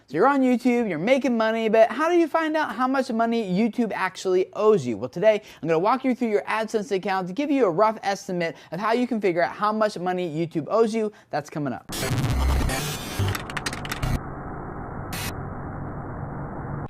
So you're on YouTube, you're making money, but how do you find out how much money YouTube actually owes you? Well, today I'm going to walk you through your AdSense account to give you a rough estimate of how you can figure out how much money YouTube owes you. That's coming up.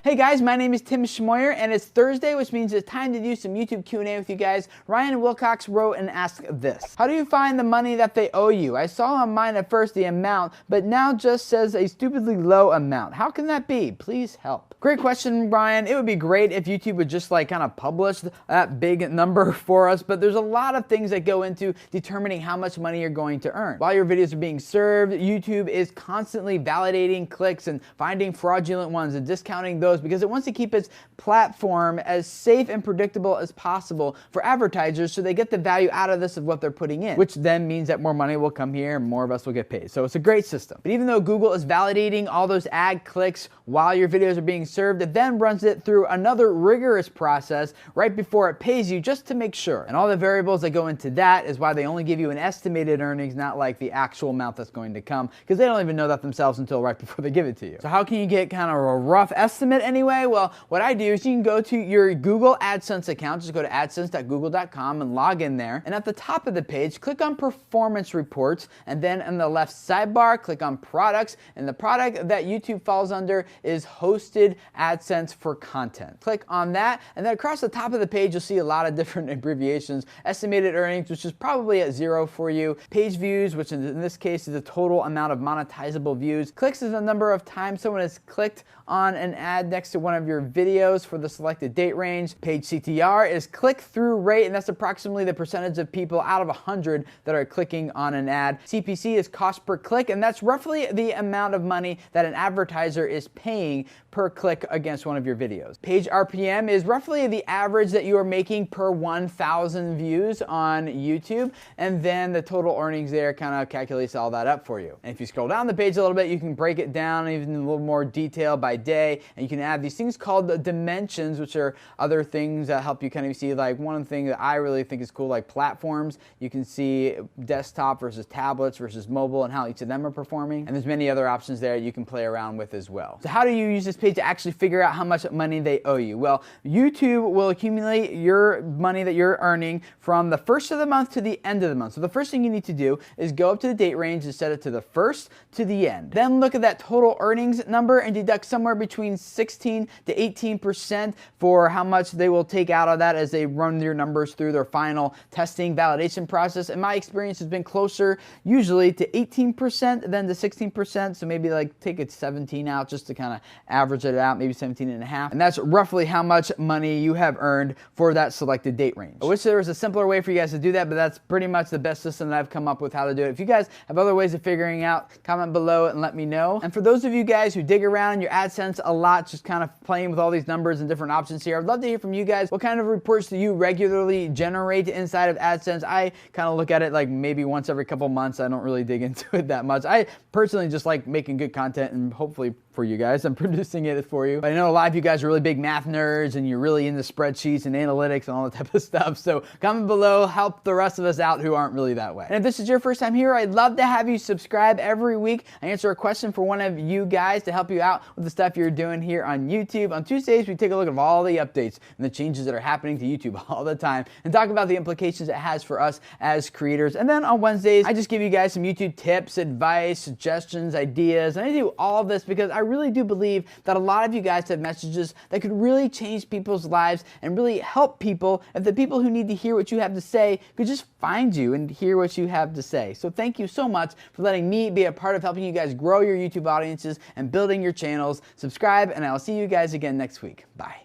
Hey guys, my name is Tim Schmoyer and it's Thursday, which means it's time to do some YouTube Q&A with you guys. Ryan Wilcox wrote and asked this. How do you find the money that they owe you? I saw on mine at first the amount, but now just says a stupidly low amount. How can that be? Please help. Great question, Brian. It would be great if YouTube would just kind of publish that big number for us, but there's a lot of things that go into determining how much money you're going to earn. While your videos are being served, YouTube is constantly validating clicks and finding fraudulent ones and discounting those because it wants to keep its platform as safe and predictable as possible for advertisers so they get the value out of this of what they're putting in, which then means that more money will come here and more of us will get paid. So it's a great system. But even though Google is validating all those ad clicks while your videos are being served, it then runs it through another rigorous process right before it pays you just to make sure. And all the variables that go into that is why they only give you an estimated earnings, not like the actual amount that's going to come, because they don't even know that themselves until right before they give it to you. So how can you get kind of a rough estimate anyway? Well, what I do is you can go to your Google AdSense account, just go to adsense.google.com and log in there. And at the top of the page, click on Performance Reports, and then in the left sidebar, click on Products, and the product that YouTube falls under is Hosted AdSense for Content. Click on that, and then across the top of the page, you'll see a lot of different abbreviations. Estimated earnings, which is probably at 0 for you. Page views, which in this case is the total amount of monetizable views. Clicks is the number of times someone has clicked on an ad next to one of your videos for the selected date range. Page CTR is click-through rate, and that's approximately the percentage of people out of 100 that are clicking on an ad. CPC is cost per click, and that's roughly the amount of money that an advertiser is paying per click against one of your videos. Page RPM is roughly the average that you are making per 1,000 views on YouTube, and then the total earnings there kind of calculates all that up for you. And if you scroll down the page a little bit, you can break it down even in a little more detail by day, and you can add these things called the dimensions, which are other things that help you kind of see, like one thing that I really think is cool, like platforms. You can see desktop versus tablets versus mobile and how each of them are performing, and there's many other options there you can play around with as well. So how do you use this page to actually figure out how much money they owe you? Well, YouTube will accumulate your money that you're earning from the first of the month to the end of the month. So the first thing you need to do is go up to the date range and set it to the first to the end. Then look at that total earnings number and deduct somewhere between 16 to 18% for how much they will take out of that as they run your numbers through their final testing validation process. And my experience has been closer usually to 18% than to 16%. So maybe like take it 17 out just to kind of average it out, maybe 17 and a half. And that's roughly how much money you have earned for that selected date range. I wish there was a simpler way for you guys to do that, but that's pretty much the best system that I've come up with how to do it. If you guys have other ways of figuring out, comment below and let me know. And for those of you guys who dig around in your AdSense a lot, just kind of playing with all these numbers and different options here, I'd love to hear from you guys. What kind of reports do you regularly generate inside of AdSense? I kind of look at it like maybe once every couple months. I don't really dig into it that much. I personally just like making good content, and hopefully for you guys, I'm producing it for you. But I know a lot of you guys are really big math nerds and you're really into spreadsheets and analytics and all that type of stuff. So comment below, help the rest of us out who aren't really that way. And if this is your first time here, I'd love to have you subscribe. Every week I answer a question for one of you guys to help you out with the stuff you're doing here on YouTube. On Tuesdays, we take a look at all the updates and the changes that are happening to YouTube all the time and talk about the implications it has for us as creators. And then on Wednesdays, I just give you guys some YouTube tips, advice, suggestions, ideas, and I do all this because I really do believe that a lot of you guys have messages that could really change people's lives and really help people if the people who need to hear what you have to say could just find you and hear what you have to say. So thank you so much for letting me be a part of helping you guys grow your YouTube audiences and building your channels. Subscribe, and I'll see you guys again next week. Bye.